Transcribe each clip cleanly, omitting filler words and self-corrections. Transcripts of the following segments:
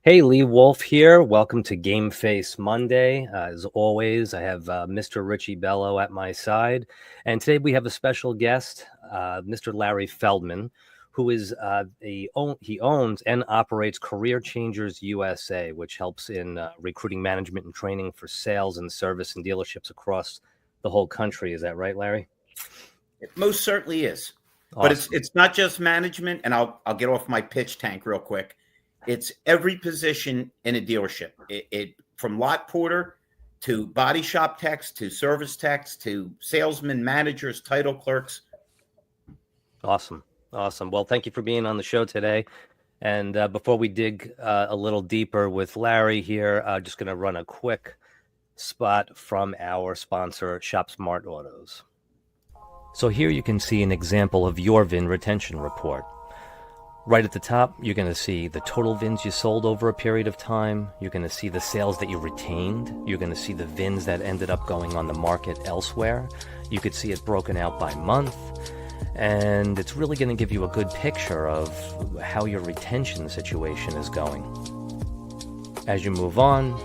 Hey, Lee Wolf here. Welcome to Gameface Monday. As always, I have Mr. Richie Bello at my side. And today we have a special guest, Mr. Larry Feldman, who is he owns and operates Career Changers USA, which helps in recruiting, management, and training for sales and service and dealerships across the whole country. Is that right, Larry? It most certainly is. But it's Awesome. it's not just management, and I'll get off my pitch tank real quick. It's every position in a dealership. It from lot porter to body shop techs to service techs to salesmen, managers, title clerks. Awesome. Awesome. Well, thank you for being on the show today. And before we dig a little deeper with Larry here, just going to run a quick spot from our sponsor, Shop Smart Autos. So here you can see an example of your VIN retention report. Right at the top, you're going to see the total VINs you sold over a period of time. You're going to see the sales that you retained. You're going to see the VINs that ended up going on the market elsewhere. You could see it broken out by month. And it's really going to give you a good picture of how your retention situation is going. As you move on,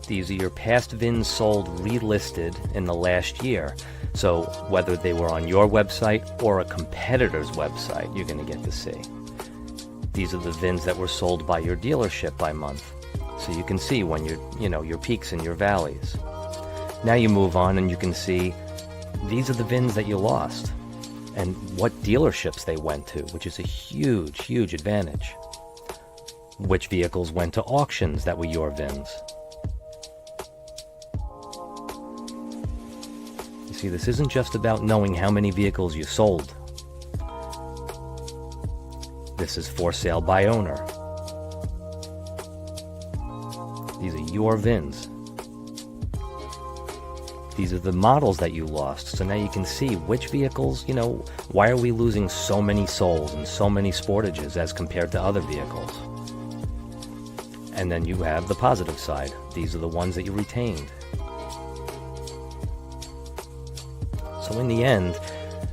these are your past VINs sold relisted in the last year. So whether they were on your website or a competitor's website, you're going to get to see. These are the VINs that were sold by your dealership by month. So you can see when your peaks and your valleys. Now you move on and you can see these are the VINs that you lost and what dealerships they went to, which is a huge, huge advantage. Which vehicles went to auctions that were your VINs. You see, this isn't just about knowing how many vehicles you sold. This is for sale by owner. These are your VINs. These are the models that you lost. So now you can see which vehicles, why are we losing so many souls and so many sportages as compared to other vehicles? And then you have the positive side. These are the ones that you retained. So in the end,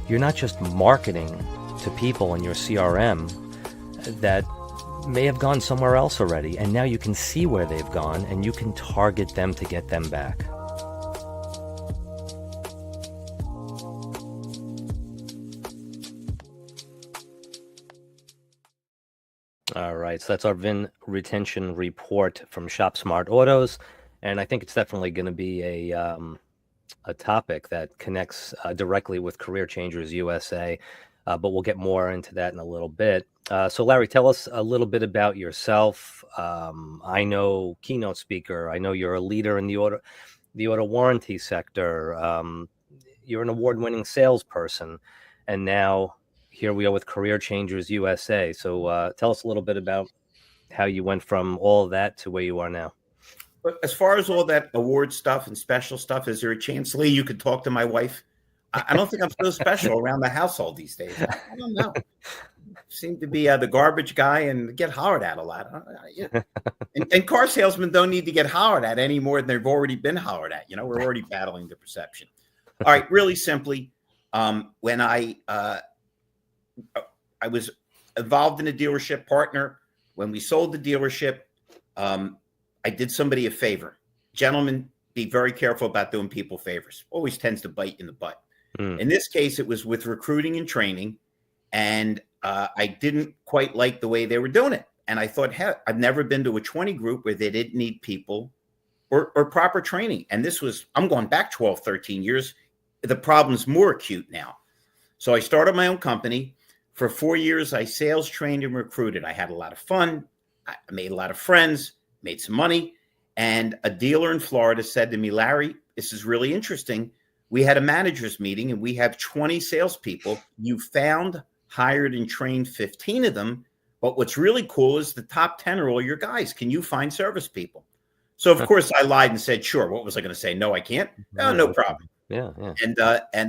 you're not just marketing to people in your CRM that may have gone somewhere else already, and now you can see where they've gone and you can target them to get them back. All right, so that's our VIN retention report from Shop Smart Autos, and I think it's definitely going to be a topic that connects directly with Career Changers USA, but we'll get more into that in a little bit. So Larry, tell us a little bit about yourself. I know keynote speaker. I know you're a leader in the auto warranty sector. You're an award-winning salesperson, and now here we are with Career Changers USA. So tell us a little bit about how you went from all of that to where you are now. But as far as all that award stuff and special stuff, is there a chance, Lee, you could talk to my wife? I don't think I'm so special around the household these days. I don't know. Seem to be the garbage guy and get hollered at a lot. Yeah. And car salesmen don't need to get hollered at any more than they've already been hollered at. We're already battling the perception. All right, really simply, when I was involved in a dealership partner, when we sold the dealership, I did somebody a favor. Gentlemen, be very careful about doing people favors. Always tends to bite in the butt. In this case, it was with recruiting and training, and I didn't quite like the way they were doing it. And I thought, heck, I've never been to a 20 group where they didn't need people or proper training. And this was, I'm going back 12, 13 years. The problem's more acute now. So I started my own company. For 4 years, I sales, trained, and recruited. I had a lot of fun. I made a lot of friends, made some money. And a dealer in Florida said to me, Larry, this is really interesting. We had a manager's meeting and we have 20 salespeople. You found, hired, and trained 15 of them. But what's really cool is the top 10 are all your guys. Can you find service people? So, of course, I lied and said, sure. What was I going to say? No, I can't. Oh, no problem. Yeah. And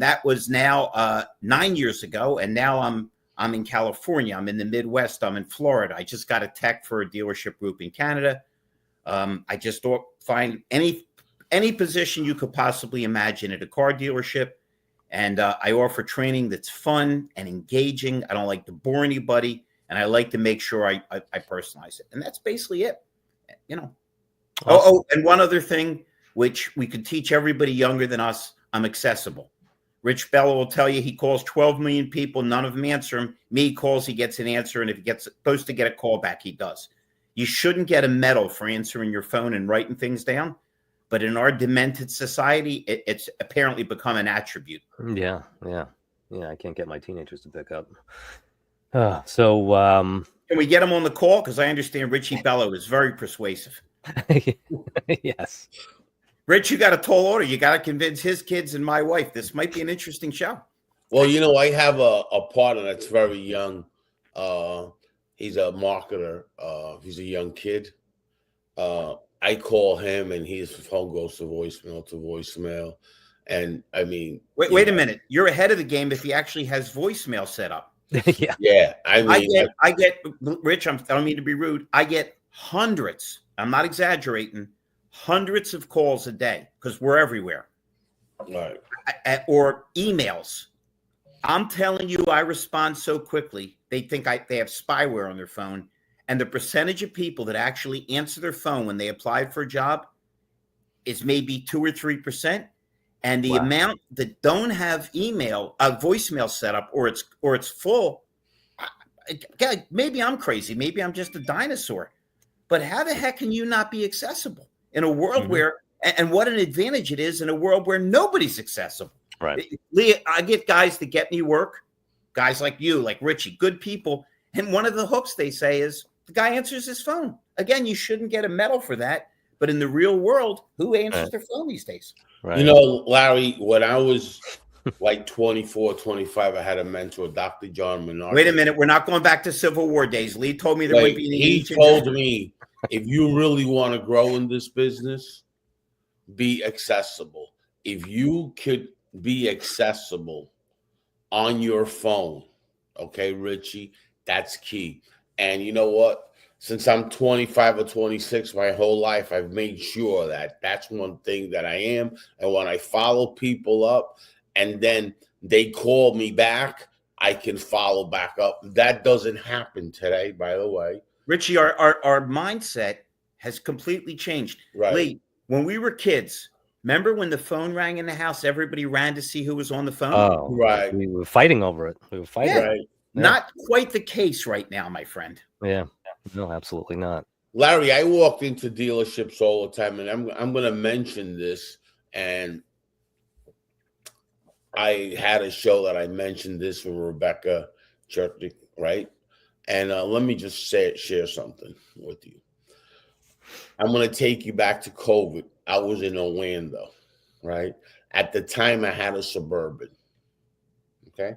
that was now 9 years ago. And now I'm in California. I'm in the Midwest. I'm in Florida. I just got a tech for a dealership group in Canada. I just find any position you could possibly imagine at a car dealership. And I offer training that's fun and engaging. I don't like to bore anybody. and I like to make sure I personalize it. And that's basically it, you know. Awesome. Oh, and one other thing, which we could teach everybody younger than us, I'm accessible. Rich Bello will tell you he calls 12 million people, none of them answer him. Me, he calls, he gets an answer, and if he gets supposed to get a call back, he does. You shouldn't get a medal for answering your phone and writing things down, but in our demented society, it's apparently become an attribute. Yeah. I can't get my teenagers to pick up. Can we get him on the call? Because I understand Richie Bello is very persuasive. Yes. Rich, you got a tall order. You got to convince his kids and my wife. This might be an interesting show. Well, you know, I have a partner that's very young. He's a marketer. He's a young kid. I call him, and his phone goes to voicemail. And I mean, wait a minute. You're ahead of the game if he actually has voicemail set up. Yeah. Yeah. I mean, I get Rich. I don't mean to be rude. I get hundreds. I'm not exaggerating. Hundreds of calls a day because we're everywhere. right. Or emails. I'm telling you, I respond so quickly. They think they have spyware on their phone. And the percentage of people that actually answer their phone when they applied for a job is maybe 2 or 3%. And the amount that don't have voicemail set up, or it's full. Maybe I'm crazy. Maybe I'm just a dinosaur. But how the heck can you not be accessible in a world where, and what an advantage it is in a world where nobody's accessible. Right. Lee, I get guys that get me work, guys like you, like Richie, good people. And one of the hooks they say is the guy answers his phone. Again, you shouldn't get a medal for that. But in the real world, who answers their phone these days? Right. You know, Larry, when I was like 24, 25, I had a mentor, Dr. John Menard. Wait a minute. We're not going back to Civil War days. Lee told me there would be an He told me, if you really want to grow in this business, be accessible. If you could be accessible on your phone, okay, Richie, that's key. And you know what? Since I'm 25 or 26, my whole life, I've made sure that that's one thing that I am. And when I follow people up and then they call me back, I can follow back up. That doesn't happen today, by the way. Richie, our mindset has completely changed. Right. Lee, when we were kids, remember when the phone rang in the house, everybody ran to see who was on the phone? Oh, right. We were fighting over it. We were fighting. Yeah. Right. Not quite the case right now, my friend. Yeah. No, absolutely not. Larry, I walked into dealerships all the time, and I'm going to mention this. And I had a show that I mentioned this with Rebecca Churchill, right? And let me just share something with you. I'm going to take you back to COVID. I was in Orlando, right? At the time, I had a Suburban, okay?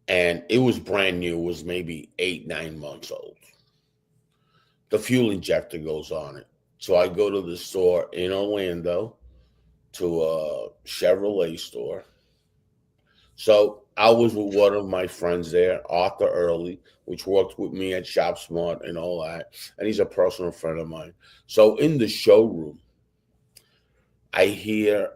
And it was brand new. It was maybe 8-9 months old. The fuel injector goes on it. So I go to the store in Orlando, to a Chevrolet store. So I was with one of my friends there, Arthur Early, which worked with me at Shop Smart and all that. And he's a personal friend of mine. So in the showroom, I hear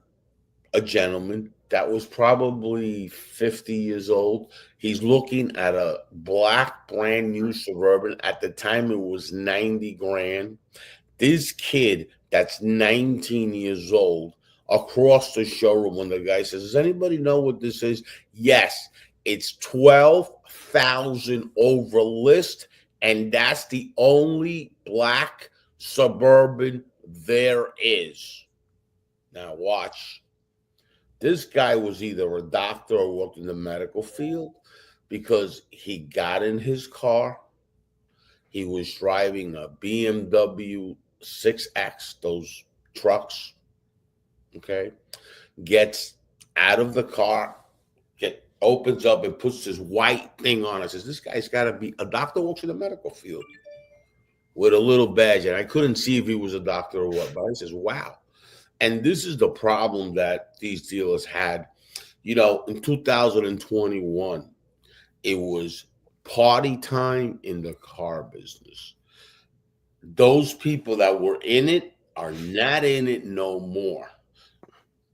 a gentleman that was probably 50 years old. He's looking at a black brand new Suburban. At the time, it was 90 grand. This kid that's 19 years old across the showroom, when the guy says, does anybody know what this is? Yes, it's 12,000 over list, and that's the only black Suburban there is. Now watch. This guy was either a doctor or worked in the medical field, because he got in his car. He was driving a BMW 6X, those trucks, okay? Gets out of the car, opens up and puts this white thing on it. Says, this guy's got to be a doctor, works in the medical field, with a little badge. And I couldn't see if he was a doctor or what, but I says, wow. And this is the problem that these dealers had. You know, in 2021, it was party time in the car business. Those people that were in it are not in it no more.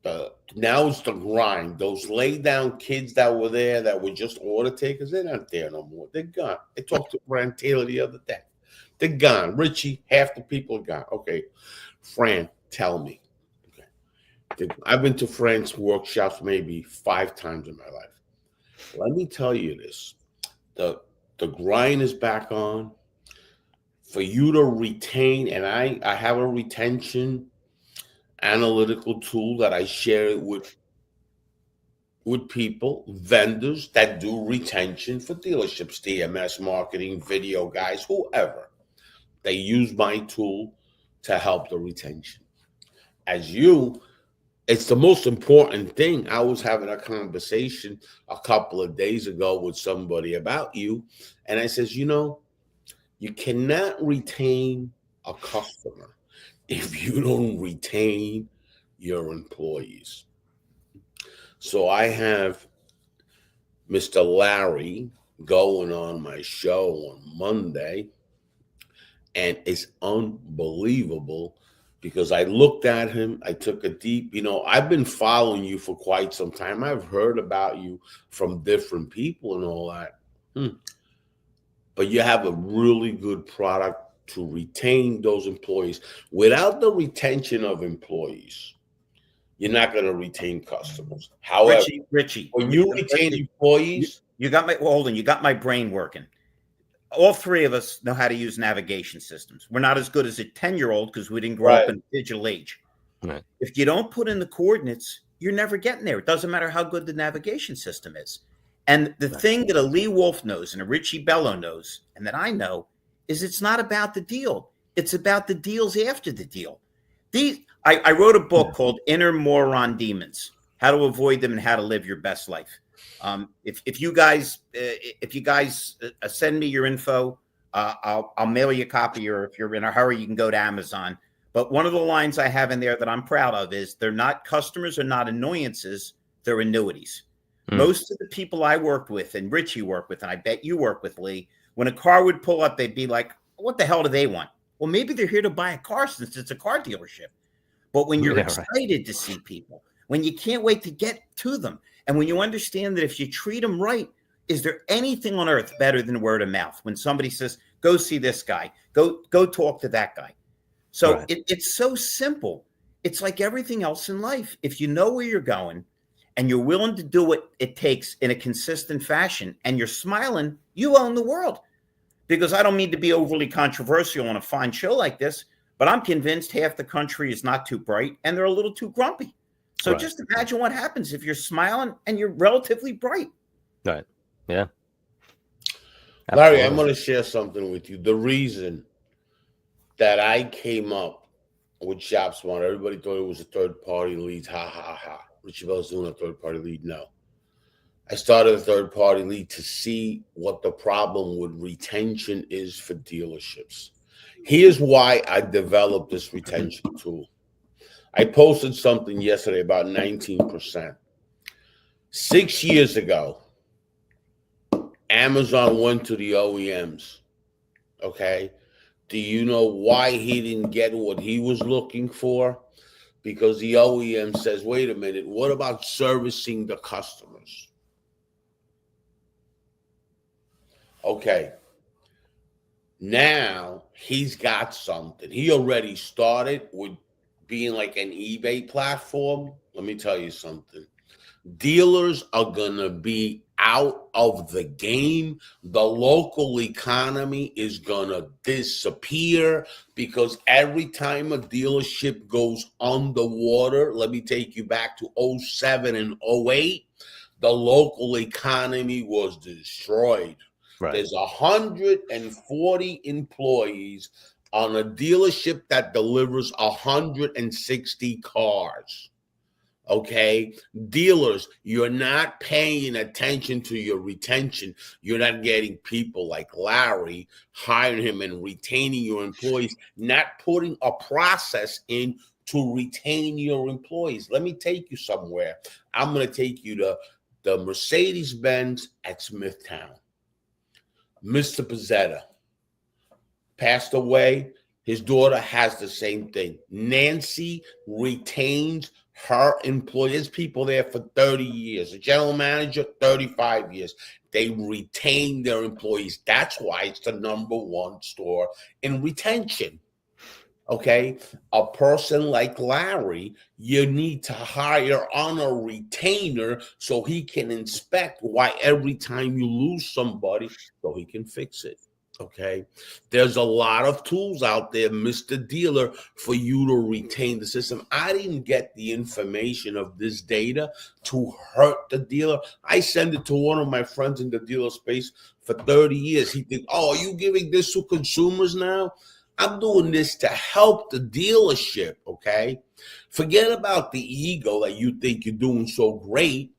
now it's the grind. Those lay down kids that were there that were just order takers, they're not there no more. They're gone. I talked to Fran Taylor the other day. They're gone. Richie, half the people are gone. Okay, Fran, tell me. Okay. I've been to Fran's workshops maybe 5 times in my life. Let me tell you this. The grind is back on. For you to retain, and I have a retention analytical tool that I share with people, vendors that do retention for dealerships, DMS, marketing, video guys, whoever. They use my tool to help the retention. It's the most important thing. I was having a conversation a couple of days ago with somebody about you, and I says, you cannot retain a customer if you don't retain your employees. So I have Mr. Larry going on my show on Monday, and it's unbelievable because I looked at him, I took a deep, I've been following you for quite some time. I've heard about you from different people and all that. But you have a really good product to retain those employees. Without the retention of employees, you're not going to retain customers. However, Richie, when you retain employees, you got my brain working. All 3 of us know how to use navigation systems. We're not as good as a 10-year-old because we didn't grow up in a digital age. Right. If you don't put in the coordinates, you're never getting there. It doesn't matter how good the navigation system is. And the thing that a Lee Wolf knows and a Richie Bello knows, and that I know, is it's not about the deal. It's about the deals after the deal. I wrote a book called Inner Moron Demons: How to Avoid Them and How to Live Your Best Life. If you guys send me your info, I'll mail you a copy, or if you're in a hurry, you can go to Amazon. But one of the lines I have in there that I'm proud of is they're not customers are not annoyances, they're annuities. Most of the people I worked with and Richie worked with, and I bet you work with, Lee, when a car would pull up, they'd be like, what the hell do they want? Well, maybe they're here to buy a car since it's a car dealership. But when you're excited to see people, when you can't wait to get to them, and when you understand that if you treat them right, is there anything on earth better than word of mouth? When somebody says, go see this guy, go talk to that guy. So it's so simple. It's like everything else in life. If you know where you're going and you're willing to do what it takes in a consistent fashion and you're smiling, you own the world. Because I don't mean to be overly controversial on a fine show like this, but I'm convinced half the country is not too bright and they're a little too grumpy. So just imagine what happens if you're smiling and you're relatively bright. Right. Yeah. Absolutely. Larry, I'm going to share something with you. The reason that I came up with ShopSmart, everybody thought it was a third-party lead. Ha, ha, ha. Richie Bell's doing a third-party lead. No. I started a third-party lead to see what the problem with retention is for dealerships. Here's why I developed this retention tool. I posted something yesterday about 19%. 6 years ago, Amazon went to the OEMs, okay? Do you know why he didn't get what he was looking for? Because the OEM says, wait a minute, what about servicing the customers? Okay. Now he's got something. He already started with being like an eBay platform. Let me tell you something. Dealers are going to be out of the game. The local economy is going to disappear because every time a dealership goes underwater, let me take you back to 07 and 08, the local economy was destroyed. Right. There's 140 employees on a dealership that delivers 160 cars. Okay, dealers, you're not paying attention to your retention. You're not getting people like Larry, hiring him and retaining your employees, not putting a process in to retain your employees. Let me take you somewhere. I'm going to take you to the Mercedes-Benz at Smithtown. Mr. Pizzetta passed away. His daughter has the same thing. Nancy retains her employees, people there for 30 years. A general manager, 35 years. They retain their employees. That's why it's the #1 store in retention. Okay, a person like Larry, you need to hire on a retainer so he can inspect why every time you lose somebody, so he can fix it. Okay, there's a lot of tools out there, Mr. Dealer, for you to retain the system. I didn't get the information of this data to hurt the dealer. I send it to one of my friends in the dealer space for 30 years. He thinks, oh, are you giving this to consumers now? I'm doing this to help the dealership, okay? Forget about the ego that you think you're doing so great.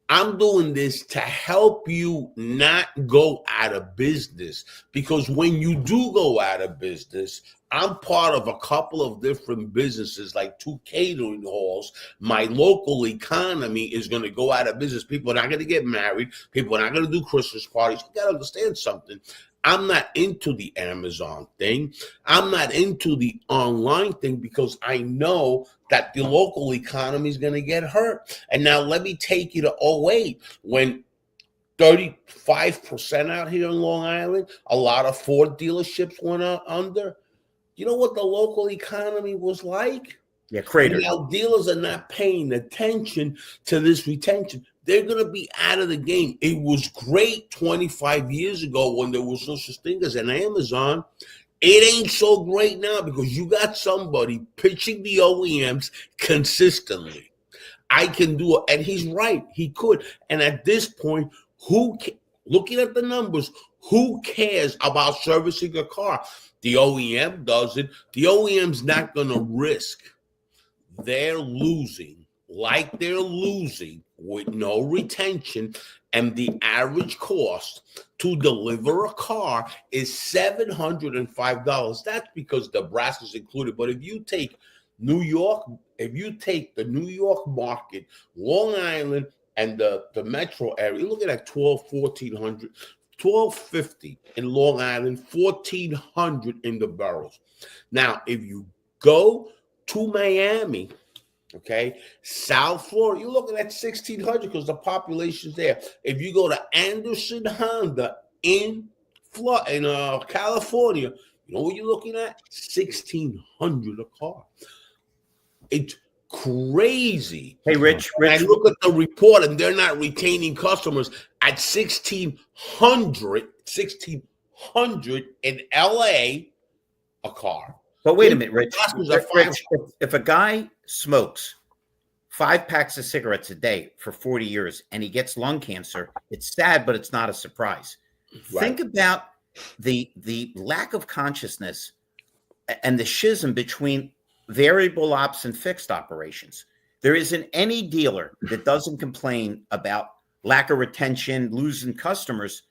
I'm doing this to help you not go out of business, because when you do go out of business, I'm part of a couple of different businesses, like 2 catering halls. My local economy is going to go out of business. People are not going to get married. People are not going to do Christmas parties. You got to understand something. I'm not into the Amazon thing. I'm not into the online thing, because I know that the local economy is going to get hurt. And now let me take you to 08, when 35% out here in Long Island, a lot of Ford dealerships went under. You know what the local economy was like? Yeah, crater. Now dealers are not paying attention to this retention. They're going to be out of the game. It was great 25 years ago when there was no such thing as an Amazon. It ain't so great now, because you got somebody pitching the OEMs consistently. I can do it. And he's right. He could. And at this point, looking at the numbers, who cares about servicing a car? The OEM does it. The OEM's not going to risk they're losing with no retention, and the average cost to deliver a car is $705. That's because Nebraska's included. But if you take New York, if you take the New York market, Long Island, and the metro area, you're looking at $1,200, $1,250 in Long Island, $1,400 in the boroughs. Now, if you go to Miami, okay, South Florida, you're looking at $1,600 because the population's there. If you go to Anderson Honda in California, you know what you're looking at? $1,600 a car. It's crazy. Hey, Rich. I look at the report, and they're not retaining customers at $1,600 in LA a car. But wait a minute, Rich. If a guy smokes 5 packs of cigarettes a day for 40 years and he gets lung cancer, it's sad, but it's not a surprise. Right. Think about the lack of consciousness and the schism between variable ops and fixed operations. There isn't any dealer that doesn't complain about lack of retention, losing customers,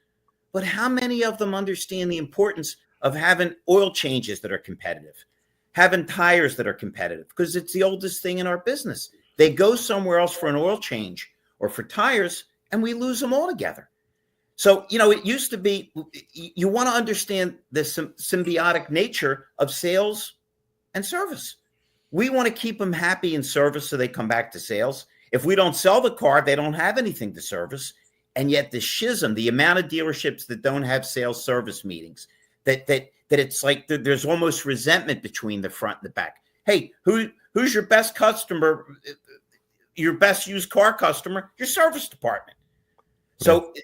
but how many of them understand the importance of having oil changes that are competitive, having tires that are competitive? Because it's the oldest thing in our business. They go somewhere else for an oil change or for tires, and we lose them altogether. So, it used to be, you want to understand the symbiotic nature of sales and service. We want to keep them happy in service so they come back to sales. If we don't sell the car, they don't have anything to service. And yet the schism, the amount of dealerships that don't have sales service meetings, that it's like there's almost resentment between the front and the back. Hey, who's your best customer, your best used car customer? Your service department. So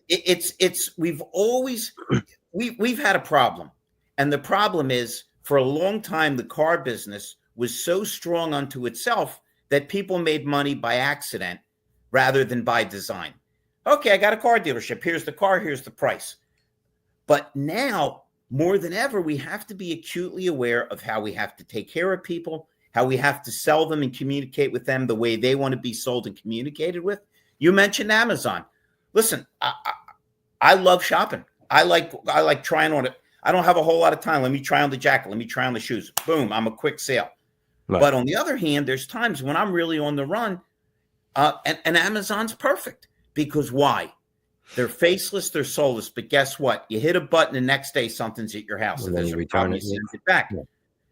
we've had a problem. And the problem is, for a long time, the car business was so strong unto itself that people made money by accident rather than by design. Okay, I got a car dealership. Here's the car. Here's the price. But now, more than ever, we have to be acutely aware of how we have to take care of people, how we have to sell them and communicate with them the way they want to be sold and communicated with. You mentioned Amazon. Listen, I love shopping. I like trying on it. I don't have a whole lot of time. Let me try on the jacket. Let me try on the shoes. Boom, I'm a quick sale. Right. But on the other hand, there's times when I'm really on the run, and Amazon's perfect. Because why? They're faceless, they're soulless. But guess what? You hit a button, the next day something's at your house. And then you return it. You send it back. Yeah.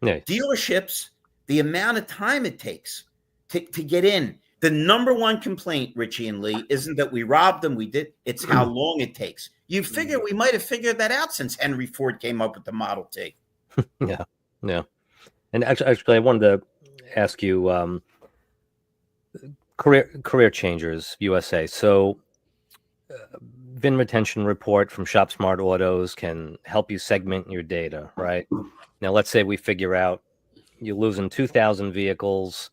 Yeah. Dealerships, the amount of time it takes to get in. The number one complaint, Richie and Lee, isn't that we robbed them. It's how long it takes. You figure we might have figured that out since Henry Ford came up with the Model T. Yeah. Yeah. And actually, I wanted to ask you, career changers USA. So, VIN retention report from Shop Smart Autos can help you segment your data, right? Now, let's say we figure out you're losing 2,000 vehicles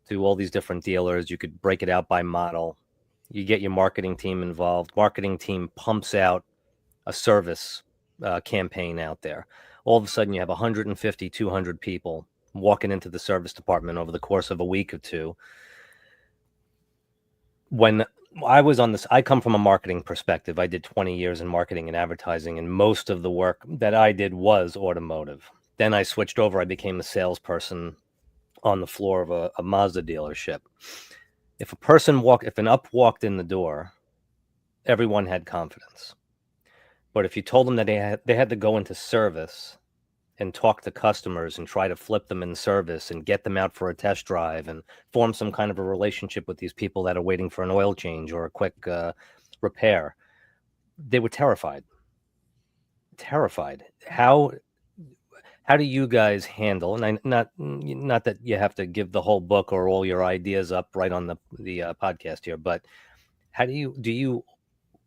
to all these different dealers. You could break it out by model. You get your marketing team involved. Marketing team pumps out a service campaign out there. All of a sudden, you have 150, 200 people walking into the service department over the course of a week or two. When I was on this, I come from a marketing perspective. I did 20 years in marketing and advertising, and most of the work that I did was automotive. Then I switched over. I became a salesperson on the floor of a Mazda dealership. If an up walked in the door, everyone had confidence. But if you told them that they had to go into service and talk to customers and try to flip them in service and get them out for a test drive and form some kind of a relationship with these people that are waiting for an oil change or a quick repair, they were terrified. How do you guys handle, and not that you have to give the whole book or all your ideas up right on the podcast here, but how do you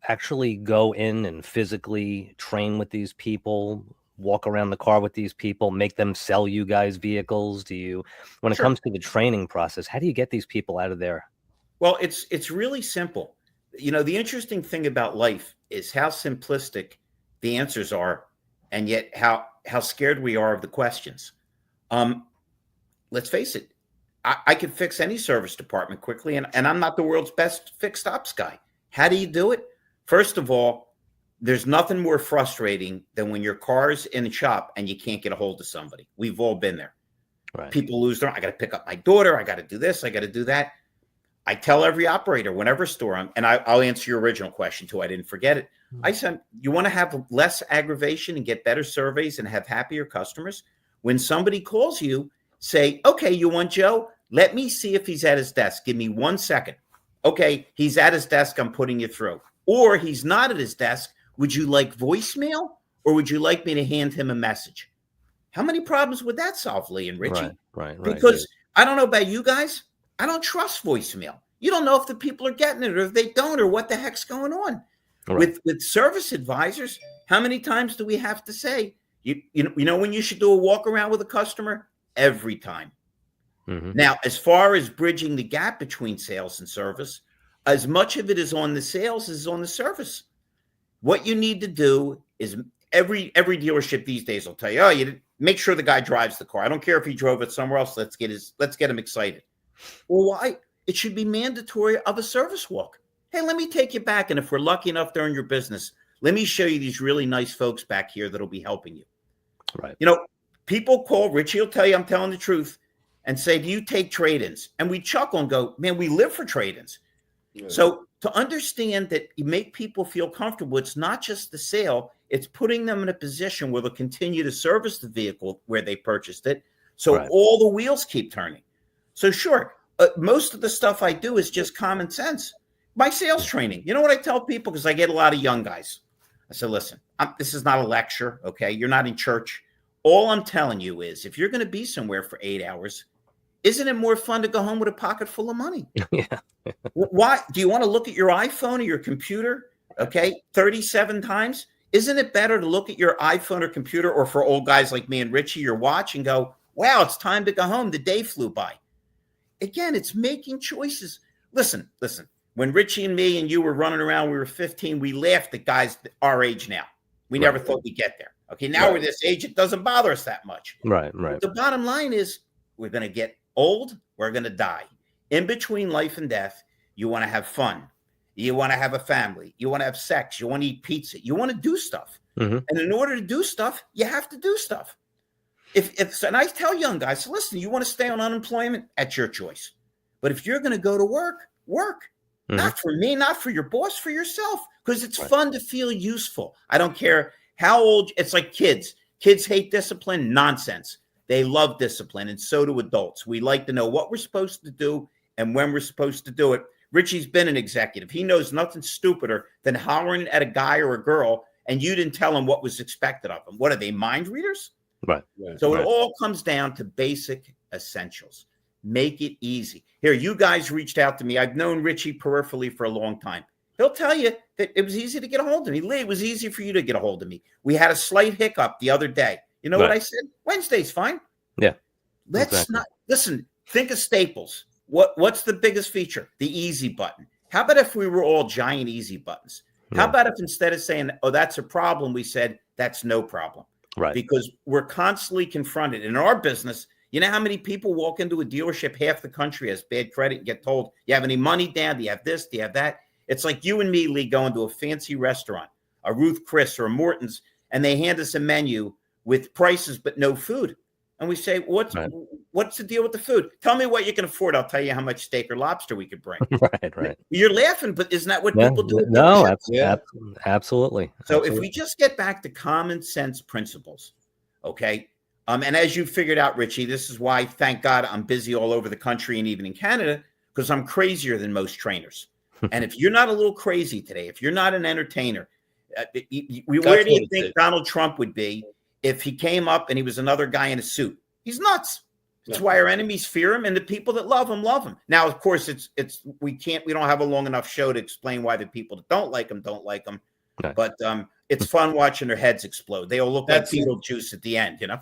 actually go in and physically train with these people, walk around the car with these people, make them sell you guys vehicles? When it Sure. comes to the training process, how do you get these people out of there? Well, it's really simple. The interesting thing about life is how simplistic the answers are, and yet how scared we are of the questions. Let's face it, I could fix any service department quickly, and I'm not the world's best fixed ops guy. How do you do it? First of all, there's nothing more frustrating than when your car's in the shop and you can't get a hold of somebody. We've all been there. Right. People lose their, I got to pick up my daughter. I got to do this. I got to do that. I tell every operator, whenever store I'm, and I'll answer your original question too. I didn't forget it. I said, you want to have less aggravation and get better surveys and have happier customers? When somebody calls you, say, okay, you want Joe? Let me see if he's at his desk. Give me 1 second. Okay, he's at his desk. I'm putting you through. Or he's not at his desk. Would you like voicemail, or would you like me to hand him a message? How many problems would that solve, Lee and Richie? Right. Because I don't know about you guys. I don't trust voicemail. You don't know if the people are getting it or if they don't, or what the heck's going on. Right. With service advisors, how many times do we have to say, you know when you should do a walk around with a customer? Every time. Mm-hmm. Now, as far as bridging the gap between sales and service, as much of it is on the sales as on the service. What you need to do is every dealership these days will tell you, you make sure the guy drives the car. I don't care if he drove it somewhere else. Let's get him excited. Well, why? It should be mandatory of a service walk. Hey, let me take you back. And if we're lucky enough during your business, let me show you these really nice folks back here that'll be helping you. Right. People call, Richie will tell you I'm telling the truth, and say, do you take trade-ins? And we chuckle and go, man, we live for trade-ins. Yeah. So to understand that you make people feel comfortable, it's not just the sale, it's putting them in a position where they'll continue to service the vehicle where they purchased it. So right. All the wheels keep turning. So sure, most of the stuff I do is just common sense. My sales training, you know what I tell people? Because I get a lot of young guys. I said, listen, this is not a lecture, okay? You're not in church. All I'm telling you is if you're going to be somewhere for 8 hours, isn't it more fun to go home with a pocket full of money? Yeah. Why? Do you want to look at your iPhone or your computer, okay, 37 times? Isn't it better to look at your iPhone or computer, or for old guys like me and Richie, your watch, and go, wow, it's time to go home. The day flew by. Again, it's making choices. Listen. When Richie and me and you were running around, we were 15, we laughed at guys our age now. We never thought we'd get there. Okay, now we're this age, it doesn't bother us that much. Right. The bottom line is we're going to get old, we're going to die. In between life and death, you want to have fun. You want to have a family. You want to have sex. You want to eat pizza. You want to do stuff. Mm-hmm. And in order to do stuff, you have to do stuff. And I tell young guys, listen, you want to stay on unemployment? At your choice. But if you're going to go to work. Mm-hmm. Not for me, not for your boss, for yourself. Because it's fun to feel useful. I don't care how old. It's like kids. Kids hate discipline. Nonsense. They love discipline, and so do adults. We like to know what we're supposed to do and when we're supposed to do it. Richie's been an executive. He knows nothing stupider than hollering at a guy or a girl, and you didn't tell him what was expected of him. What are they, mind readers? Right. So it all comes down to basic essentials. Make it easy. Here, you guys reached out to me. I've known Richie peripherally for a long time. He'll tell you that it was easy to get a hold of me. Lee, it was easy for you to get a hold of me. We had a slight hiccup the other day. You know what I said? Wednesday's fine. Yeah. Let's not listen. Think of Staples. What's the biggest feature? The easy button. How about if we were all giant easy buttons? How about if instead of saying, oh, that's a problem, we said that's no problem? Right. Because we're constantly confronted in our business. You know how many people walk into a dealership, half the country has bad credit, and get told, you have any money down? Do you have this? Do you have that? It's like you and me, Lee, going to a fancy restaurant, a Ruth Chris or a Morton's, and they hand us a menu with prices but no food. And we say, what's the deal with the food? Tell me what you can afford. I'll tell you how much steak or lobster we could bring. Right. You're laughing, but isn't that what people do? No, absolutely. So if we just get back to common sense principles, okay? And as you figured out, Richie, this is why, thank God, I'm busy all over the country and even in Canada, because I'm crazier than most trainers. And if you're not a little crazy today, if you're not an entertainer, where do you think Donald Trump would be if he came up and he was another guy in a suit? He's nuts. That's why our enemies fear him, and the people that love him love him. Now, of course, we don't have a long enough show to explain why the people that don't like him don't like him. No. But it's fun watching their heads explode. They all look like Beetlejuice at the end, you know?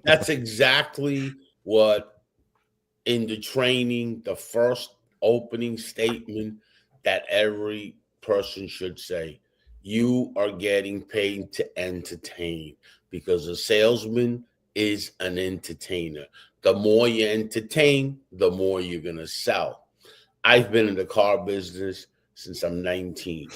That's exactly what in the training, the first opening statement that every person should say. You are getting paid to entertain, because a salesman is an entertainer. The more you entertain, the more you're going to sell. I've been in the car business since I'm 19.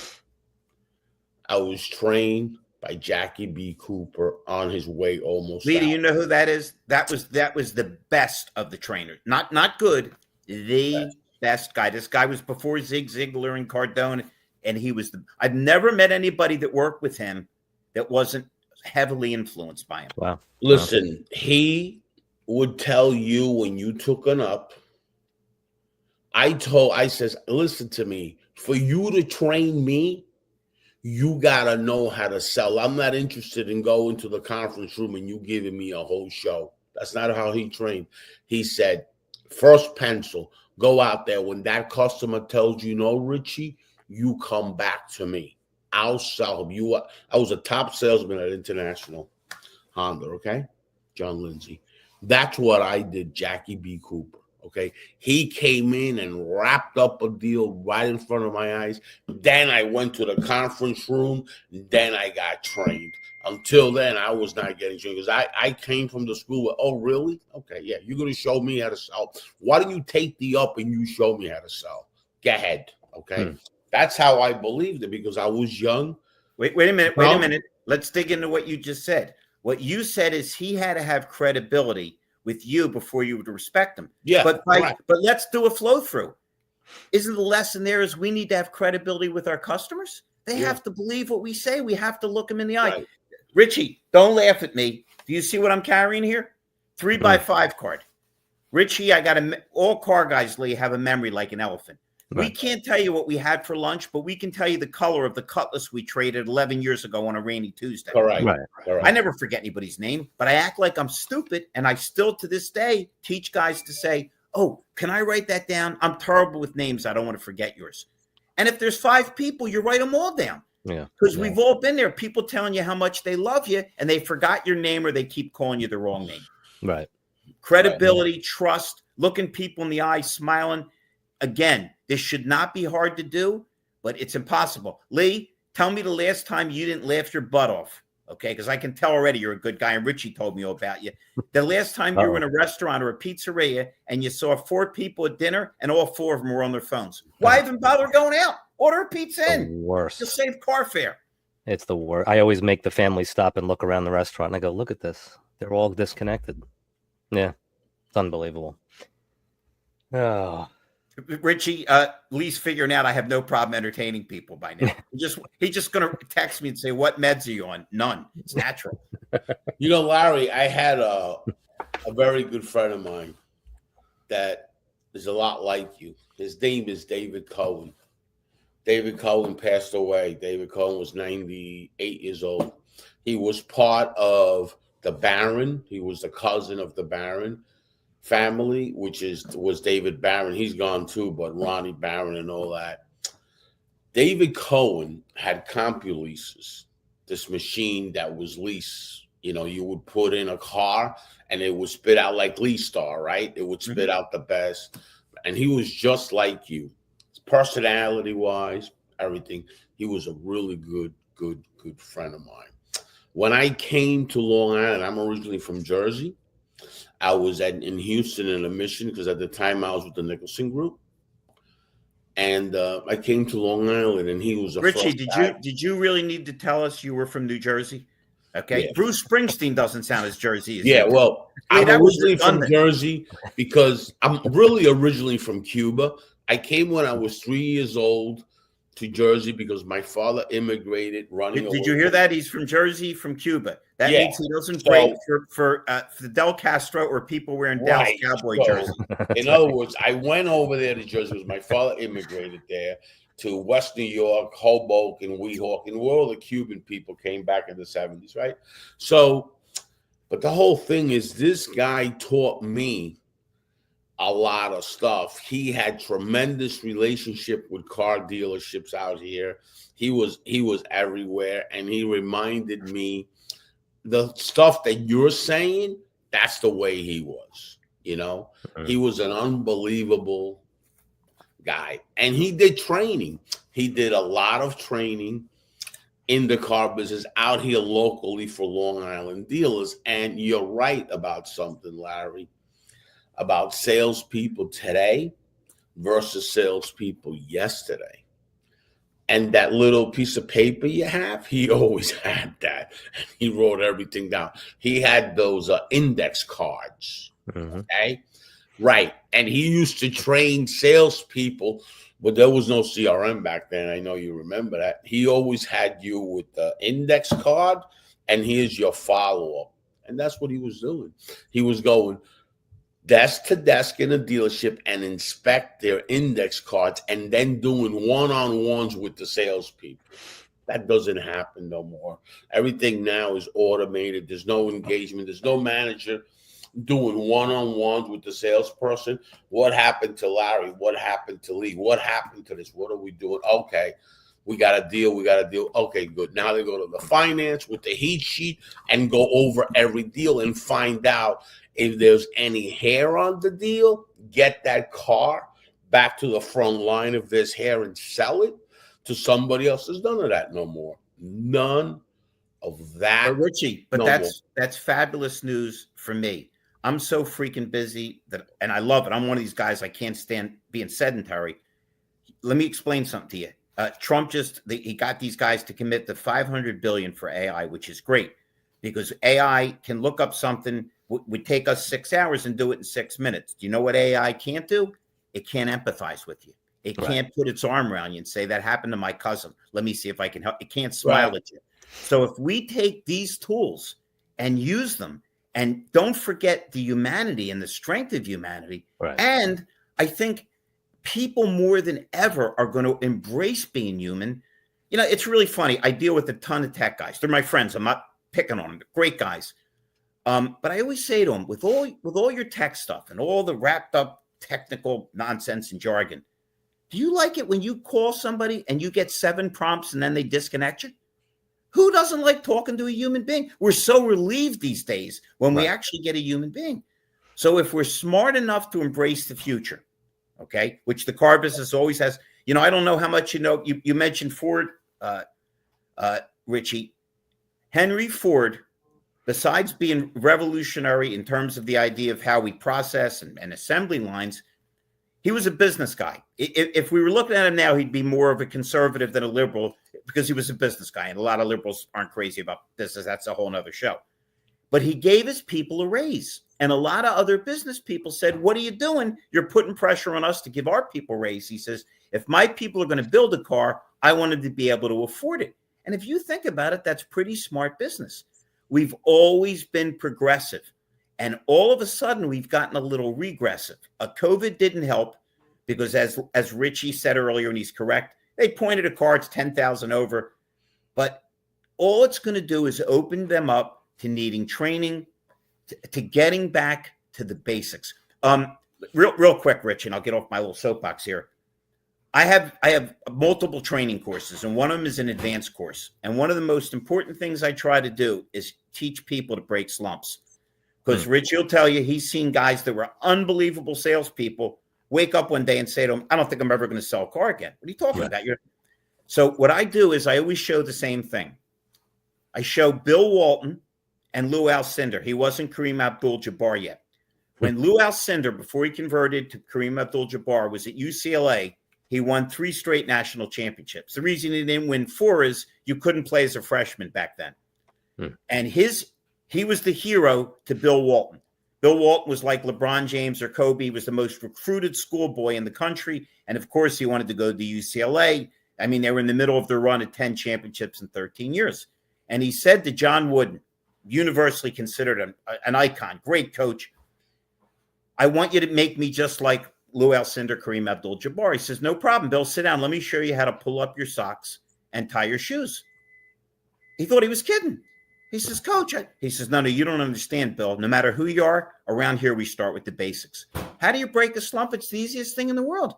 I was trained by Jackie B. Cooper on his way almost. Lee, do you know who that is? That was the best of the trainers. Not good, the best guy. This guy was before Zig Ziglar and Cardone, and he was I've never met anybody that worked with him that wasn't heavily influenced by him. Wow. Listen, he would tell you when you took an up. I says, listen to me. For you to train me, you gotta know how to sell. I'm not interested in going to the conference room and you giving me a whole show. That's not how he trained. He said, first pencil, go out there. When that customer tells you no, Richie, you come back to me. I'll sell you. I was a top salesman at International Honda, okay? John Lindsay. That's what I did, Jackie B. Cooper, okay? He came in and wrapped up a deal right in front of my eyes. Then I went to the conference room. Then I got trained. Until then, I was not getting trained because I came from the school with, oh, really? Okay, yeah, you're going to show me how to sell. Why don't you take the up and you show me how to sell? Go ahead, okay? That's how I believed it because I was young. Wait a minute. Let's dig into what you just said. What you said is he had to have credibility with you before you would respect him. Yeah. But let's do a flow through. Isn't the lesson there is we need to have credibility with our customers? They have to believe what we say. We have to look them in the eye. Right. Richie, don't laugh at me. Do you see what I'm carrying here? 3x5 card. Richie, all car guys, Lee, have a memory like an elephant. Right. We can't tell you what we had for lunch, but we can tell you the color of the Cutlass we traded 11 years ago on a rainy Tuesday. Correct. Right. I never forget anybody's name, but I act like I'm stupid, and I still to this day teach guys to say, oh, can I write that down? I'm terrible with names. I don't want to forget yours. And if there's 5 people, you write them all down. Yeah. Because we've all been there. People telling you how much they love you, and they forgot your name or they keep calling you the wrong name. Right. Credibility, trust, looking people in the eye, smiling. Again, this should not be hard to do, but it's impossible. Lee, tell me the last time you didn't laugh your butt off, okay? Because I can tell already you're a good guy, and Richie told me all about you. The last time you were in a restaurant or a pizzeria and you saw 4 people at dinner and all 4 of them were on their phones. Why even bother going out? Order a pizza in. Worse. Just save car fare. It's the worst. I always make the family stop and look around the restaurant, and I go, look at this. They're all disconnected. Yeah, it's unbelievable. Oh. Richie, Lee's figuring out I have no problem entertaining people by now. He's just going to text me and say, what meds are you on? None. It's natural. You know, Larry, I had a a very good friend of mine that is a lot like you. His name is David Cohen. David Cohen passed away. David Cohen was 98 years old. He was part of the Barron. He was the cousin of the Barron family, which was David Barron. He's gone too, but Ronnie Barron and all that. David Cohen had CompuLeases, this machine that was lease. You know, you would put in a car and it would spit out like Lease Star, right? It would spit out the best. And he was just like you. Personality wise, everything. He was a really good friend of mine. When I came to Long Island, I'm originally from Jersey. I was in Houston in a mission because at the time I was with the Nicholson Group, and I came to Long Island, and he was a Richie. Did you really need to tell us you were from New Jersey? Okay, yeah. Bruce Springsteen doesn't sound as Jersey as yeah. Well, I'm originally from redundant. Jersey because I'm really originally from Cuba. I came when I was 3 years old to Jersey because my father immigrated running away. Did you hear that? He's from Jersey, from Cuba. That Yeah. means he doesn't break for Fidel Castro or people wearing Dallas Cowboy jersey. In other words, I went over there to Jersey because my father immigrated there to West New York, Hoboken, Weehawken, where all the Cuban people came back in the 70s, right? So, but the whole thing is this guy taught me a lot of stuff. He had tremendous relationship with car dealerships out here. He was everywhere, and he reminded me the stuff that you're saying. That's the way he was. You know, he was an unbelievable guy, and he did training. He did a lot of training in the car business out here locally for Long Island dealers. And you're right about something, Larry, about salespeople today versus salespeople yesterday. And that little piece of paper you have, he always had that. He wrote everything down. He had those index cards, okay? Right. And he used to train salespeople, but there was no CRM back then. I know you remember that. He always had you with the index card, and here's your follow-up. And that's what he was doing. He was going desk to desk in a dealership and inspect their index cards and then doing one-on-ones with the salespeople. That doesn't happen no more. Everything now is automated. There's no engagement. There's no manager doing one-on-ones with the salesperson. What happened to Larry? What happened to Lee? What happened to this? What are we doing? Okay, we got a deal. Okay, good. Now they go to the finance with the heat sheet and go over every deal and find out if there's any hair on the deal, get that car back to the front line if there's hair and sell it to somebody else. There's none of that no more. None of that. But Richie, that's fabulous news for me. I'm so freaking busy and I love it. I'm one of these guys, I can't stand being sedentary. Let me explain something to you. Trump he got these guys to commit the $500 billion for AI, which is great because AI can look up something would take us 6 hours and do it in 6 minutes. Do you know what AI can't do? It can't empathize with you. It can't put its arm around you and say, that happened to my cousin. Let me see if I can help. It can't smile at you. So if we take these tools and use them, and don't forget the humanity and the strength of humanity. Right. And I think people more than ever are going to embrace being human. You know, it's really funny. I deal with a ton of tech guys. They're my friends. I'm not picking on them. They're great guys. But I always say to them, with all your tech stuff and all the wrapped up technical nonsense and jargon, do you like it when you call somebody and you get 7 prompts and then they disconnect you? Who doesn't like talking to a human being? We're so relieved these days when we actually get a human being. So if we're smart enough to embrace the future, okay, which the car business always has, you know, I don't know how much you know. You mentioned Ford, Richie. Henry Ford, besides being revolutionary in terms of the idea of how we process and assembly lines, he was a business guy. If we were looking at him now, he'd be more of a conservative than a liberal because he was a business guy. And a lot of liberals aren't crazy about business. That's a whole nother show. But he gave his people a raise. And a lot of other business people said, what are you doing? You're putting pressure on us to give our people a raise. He says, if my people are going to build a car, I wanted to be able to afford it. And if you think about it, that's pretty smart business. We've always been progressive. And all of a sudden, we've gotten a little regressive. COVID didn't help because, as Richie said earlier, and he's correct, they pointed at cards 10,000 over. But all it's going to do is open them up to needing training, to getting back to the basics. Real quick, Rich, and I'll get off my little soapbox here. I have multiple training courses, and one of them is an advanced course. And one of the most important things I try to do is teach people to break slumps. Because Richie will tell you he's seen guys that were unbelievable salespeople wake up one day and say to him, I don't think I'm ever going to sell a car again. What are you talking about? So what I do is I always show the same thing. I show Bill Walton and Lou Alcindor. He wasn't Kareem Abdul-Jabbar yet. When Lou Alcindor, before he converted to Kareem Abdul-Jabbar, was at UCLA, he won 3 straight national championships. The reason he didn't win 4 is you couldn't play as a freshman back then. And he was the hero to Bill Walton. Bill Walton was like LeBron James or Kobe. He was the most recruited schoolboy in the country. And of course, he wanted to go to UCLA. I mean, they were in the middle of their run at 10 championships in 13 years. And he said to John Wooden, universally considered an icon, great coach, I want you to make me just like Lou Alcindor, Kareem Abdul-Jabbar. He says, no problem, Bill, sit down. Let me show you how to pull up your socks and tie your shoes. He thought he was kidding. He says, Coach, he says, no, you don't understand, Bill. No matter who you are, around here we start with the basics. How do you break a slump? It's the easiest thing in the world.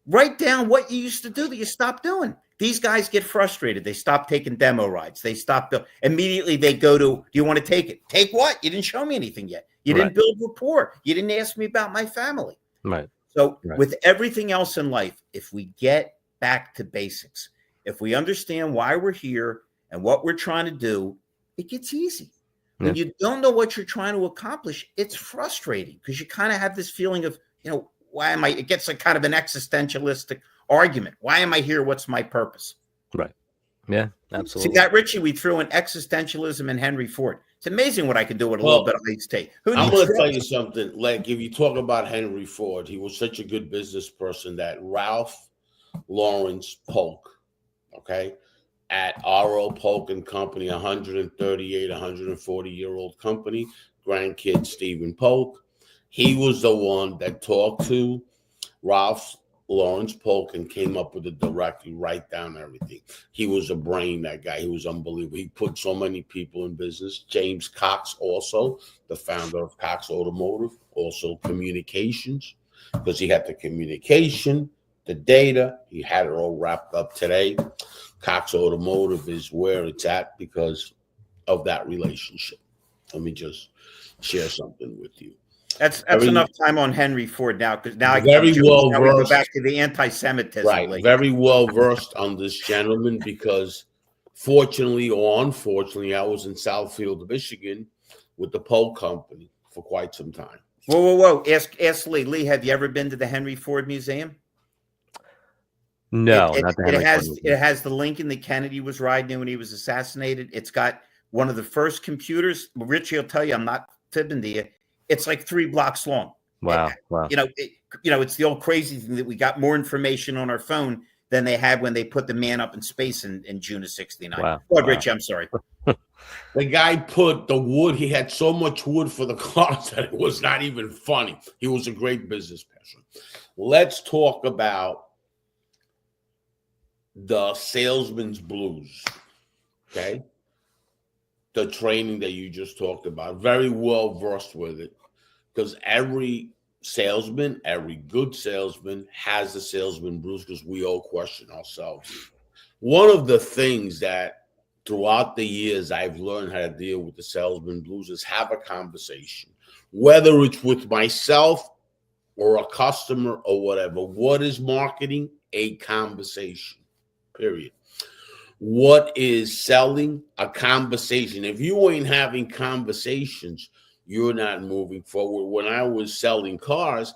Write down what you used to do that you stopped doing. These guys get frustrated. They stop taking demo rides. They stop. Immediately they go to, do you want to take it? Take what? You didn't show me anything yet. You didn't build rapport. You didn't ask me about my family. Right. So with everything else in life, if we get back to basics, if we understand why we're here and what we're trying to do, it gets easy. When you don't know what you're trying to accomplish, it's frustrating because you kind of have this feeling of, why am I? It gets like kind of an existentialistic argument. Why am I here? What's my purpose? Right. Yeah, absolutely. See that, Richie? We threw in existentialism and Henry Ford. It's amazing what I can do with a little bit of iced tea. I'm going to tell you something. Like, if you talk about Henry Ford, he was such a good business person that Ralph Lawrence Polk, okay, at R.O. Polk and Company, 138, 140-year-old company, grandkid Stephen Polk, he was the one that talked to Ralph Lawrence Polk and came up with a directory, write down everything. He was a brain, that guy. He was unbelievable. He put so many people in business. James Cox, also the founder of Cox Automotive, also communications, because he had the communication, the data. He had it all wrapped up today. Cox Automotive is where it's at because of that relationship. Let me just share something with you. That's enough time on Henry Ford now, because now I very well now versed. We go back to the anti-Semitism. Right, very well versed on this gentleman because, fortunately or unfortunately, I was in Southfield, Michigan, with the Polk Company for quite some time. Whoa! Ask Lee. Lee, have you ever been to the Henry Ford Museum? No, not the Henry Ford Museum. It has the Lincoln that Kennedy was riding in when he was assassinated. It's got one of the first computers. Richie will tell you, I'm not fibbing to you. It's like 3 blocks long. Wow. It's the old crazy thing that we got more information on our phone than they had when they put the man up in space in June of '69. Wow. Richie, I'm sorry. The guy put the wood. He had so much wood for the cars that it was not even funny. He was a great business person. Let's talk about the salesman's blues. Okay. The training that you just talked about, very well versed with it, because every salesman, every good salesman has the salesman blues because we all question ourselves. One of the things that throughout the years I've learned how to deal with the salesman blues is have a conversation, whether it's with myself or a customer or whatever. What is marketing? A conversation, period. What is selling? A conversation. If you ain't having conversations, you're not moving forward. When I was selling cars,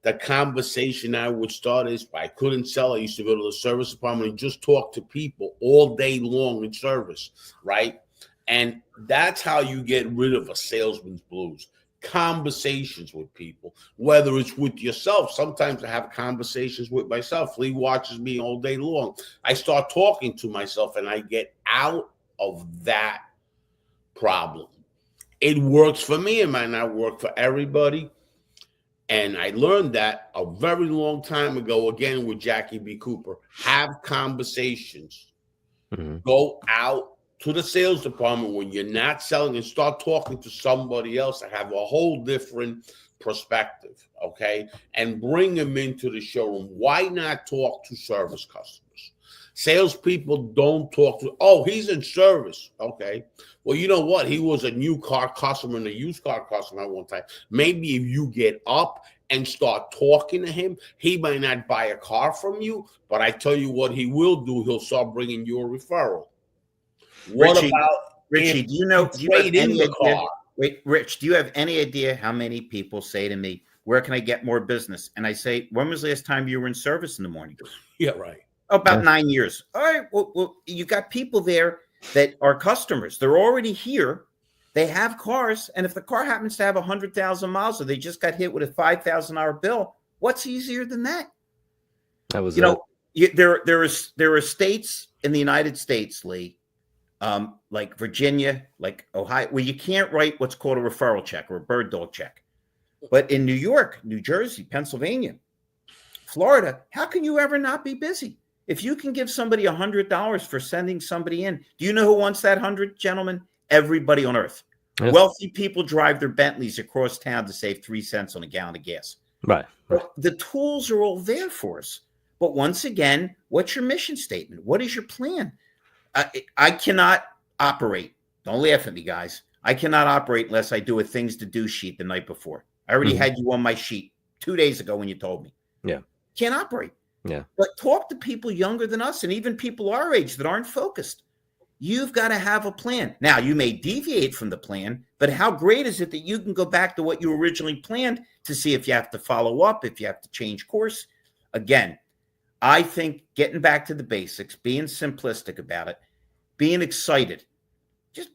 the conversation I would start is, I couldn't sell. I used to go to the service department and just talk to people all day long in service, right? And that's how you get rid of a salesman's blues. Conversations with people, whether it's with yourself. Sometimes I have conversations with myself. Lee watches me all day long. I start talking to myself and I get out of that problem. It works for me. It might not work for everybody. And I learned that a very long time ago, again, with Jackie B. Cooper. Have conversations. Mm-hmm. Go out to the sales department when you're not selling and start talking to somebody else that have a whole different perspective, okay? And bring them into the showroom. Why not talk to service customers? Salespeople don't talk to, oh, he's in service. Okay. Well, you know what? He was a new car customer and a used car customer at one time. Maybe if you get up and start talking to him, he might not buy a car from you, but I tell you what he will do. He'll start bringing you a referral. What Richie, about Richie, do you have trade in any the idea? car? Wait, Rich, do you have any idea how many people say to me, where can I get more business? And I say, when was the last time you were in service in the morning? Yeah, right. Oh, about 9 years. All right. Well, you got people there that are customers. They're already here. They have cars. And if the car happens to have 100,000 miles or they just got hit with a $5,000 bill, what's easier than that? That was, there are states in the United States, Lee, like Virginia, like Ohio, where you can't write what's called a referral check or a bird dog check. But in New York, New Jersey, Pennsylvania, Florida, how can you ever not be busy? If you can give somebody $100 for sending somebody in, do you know who wants that 100, gentlemen? Everybody on earth. Yeah. Wealthy people drive their Bentleys across town to save 3 cents on a gallon of gas. right. But the tools are all there for us. But once again, what's your mission statement? What is your plan? I cannot operate. Don't laugh at me, guys. I cannot operate unless I do a things to do sheet the night before. I already had you on my sheet 2 days ago when you told me. Yeah. Can't operate. Yeah. But talk to people younger than us and even people our age that aren't focused. You've got to have a plan. Now, you may deviate from the plan, but how great is it that you can go back to what you originally planned to see if you have to follow up, if you have to change course? Again, I think getting back to the basics, being simplistic about it, being excited.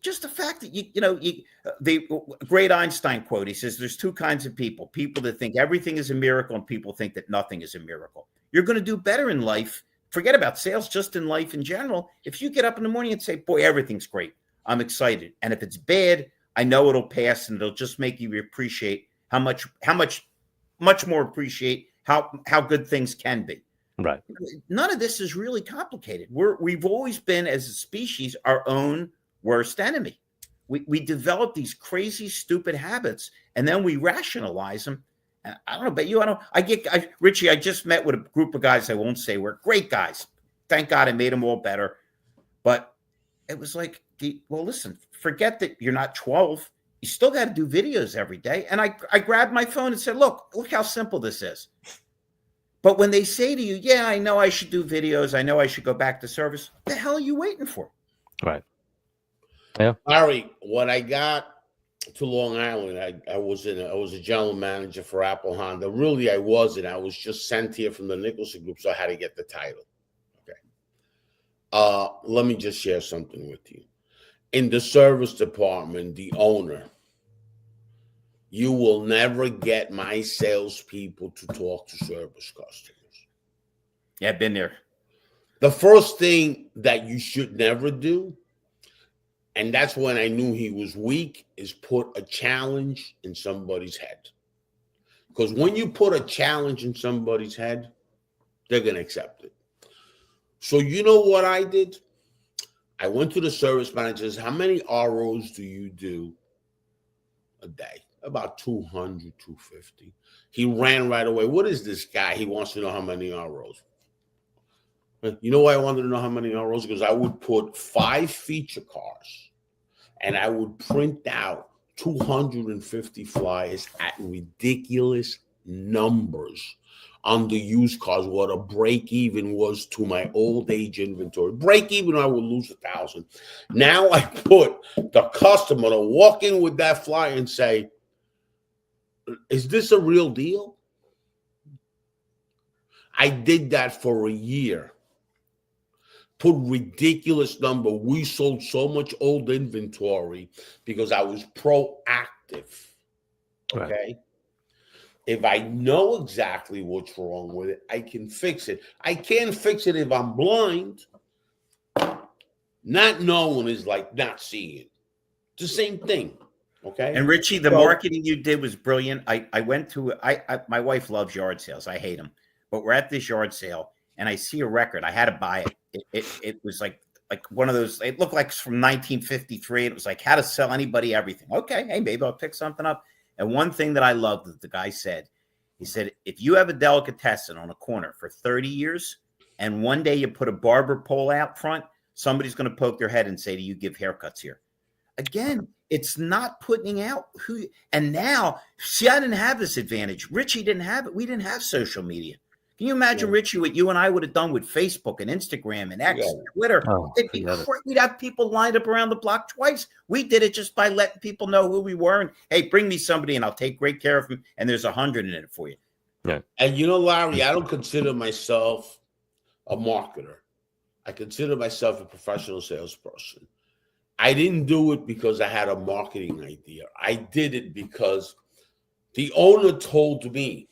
Just the fact that the great Einstein quote, he says, there's two kinds of people that think everything is a miracle and people think that nothing is a miracle. You're going to do better in life. Forget about sales, just in life in general. If you get up in the morning and say, boy, everything's great, I'm excited. And if it's bad, I know it'll pass and it'll just make you appreciate how much more appreciate how good things can be. Right. None of this is really complicated. We've always been, as a species, our own worst enemy. We develop these crazy, stupid habits, and then we rationalize them. And I don't know about you. Richie, I just met with a group of guys. I won't say we're great guys. Thank God I made them all better. But it was like, well, listen, forget that you're not 12. You still got to do videos every day. And I grabbed my phone and said, look how simple this is. But when they say to you, yeah, I know I should do videos, I know I should go back to service, what the hell are you waiting for? Right. Yeah. Larry, when I got to Long Island, I was a general manager for Apple Honda. Really, I wasn't. I was just sent here from the Nicholson Group, so I had to get the title. Okay. Let me just share something with you. In the service department, the owner, you will never get my salespeople to talk to service customers. Yeah, I've been there. The first thing that you should never do, and that's when I knew he was weak, is put a challenge in somebody's head. Because when you put a challenge in somebody's head, they're going to accept it. So you know what I did? I went to the service managers. How many ROs do you do a day? About 200, 250. He ran right away. What is this guy? He wants to know how many ROs. You know why I wanted to know how many ROs? Because I would put 5 feature cars and I would print out 250 flyers at ridiculous numbers on the used cars, what a break even was to my old age inventory. Break even, I would lose 1,000. Now I put the customer to walk in with that flyer and say, is this a real deal? I did that for a year. Put ridiculous number. We sold so much old inventory because I was proactive. Okay. Right. If I know exactly what's wrong with it, I can fix it. I can't fix it if I'm blind. Not knowing is like not seeing. It's the same thing. Okay. And Richie, the So, marketing you did was brilliant. I went to my wife loves yard sales. I hate them, but we're at this yard sale and I see a record. I had to buy it. It was like one of those. It looked like it's from 1953. It was like how to sell anybody everything. Okay, hey, maybe I'll pick something up. And one thing that I loved that the guy said, he said, if you have a delicatessen on a corner for 30 years and one day you put a barber pole out front, somebody's going to poke their head and say, do you give haircuts here? Again, it's not putting out who. And now, see, I didn't have this advantage. Richie didn't have it. We didn't have social media. Can you imagine, Richie, what you and I would have done with Facebook and Instagram and X, and Twitter? Oh, It'd be we'd have people lined up around the block twice. We did it just by letting people know who we were. And hey, bring me somebody and I'll take great care of them. And there's 100 in it for you. Yeah. And Larry, I don't consider myself a marketer. I consider myself a professional salesperson. I didn't do it because I had a marketing idea. I did it because the owner told me,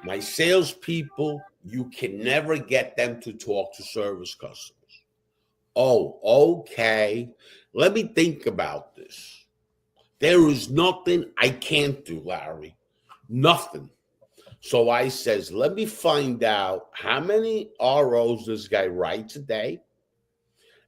my salespeople, you can never get them to talk to service customers. Oh, okay. Let me think about this. There is nothing I can't do, Larry. Nothing. So I says, let me find out how many ROs this guy writes a day.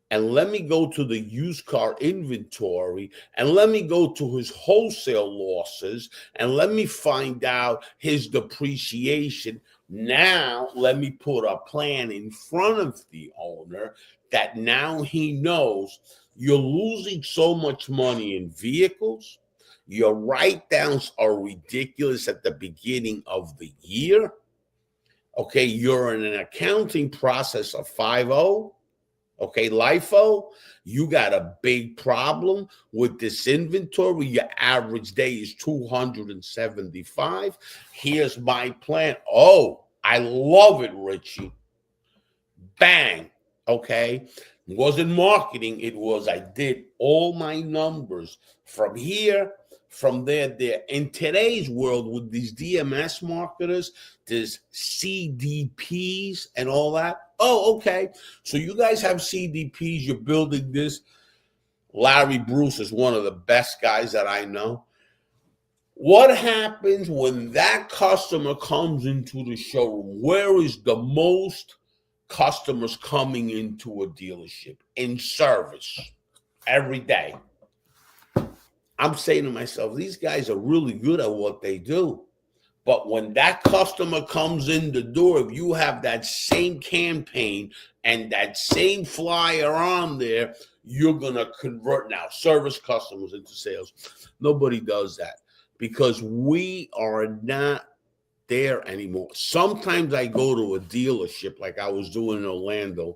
And let me go to the used car inventory and let me go to his wholesale losses and let me find out his depreciation. Now, let me put a plan in front of the owner that now he knows you're losing so much money in vehicles. Your write-downs are ridiculous at the beginning of the year. Okay, you're in an accounting process of 5-0. Okay, LIFO, you got a big problem with this inventory. Your average day is 275. Here's my plan. Oh, I love it, Richie. Bang. Okay. It wasn't marketing. It was I did all my numbers from here, from there. In today's world with these DMS marketers, there's CDPs and all that. Oh, okay. So you guys have CDPs. You're building this. Larry Bruce is one of the best guys that I know. What happens when that customer comes into the showroom? Where is the most customers coming into a dealership? In service every day. I'm saying to myself, these guys are really good at what they do. But when that customer comes in the door, if you have that same campaign and that same flyer on there, you're going to convert now service customers into sales. Nobody does that because we are not there anymore. Sometimes I go to a dealership like I was doing in Orlando,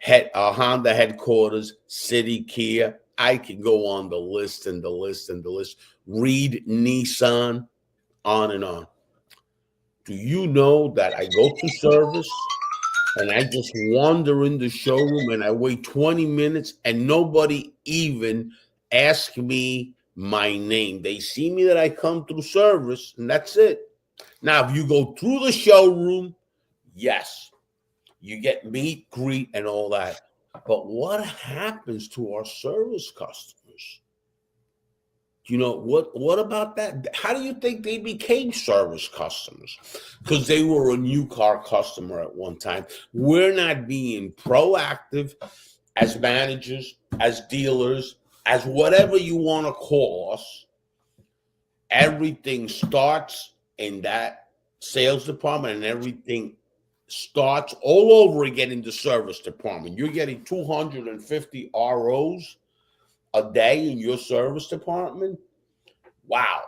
Honda headquarters, City Kia. I can go on the list and the list and the list. Reed Nissan, on and on. Do you know that I go to service and I just wander in the showroom and I wait 20 minutes and nobody even asks me my name? They see me that I come through service and that's it. Now, if you go through the showroom, yes, you get meet, greet, and all that. But what happens to our service customers? You know, what about that? How do you think they became service customers? Because they were a new car customer at one time. We're not being proactive as managers, as dealers, as whatever you want to call us. Everything starts in that sales department and everything starts all over again in the service department. You're getting 250 ROs a day in your service department. Wow.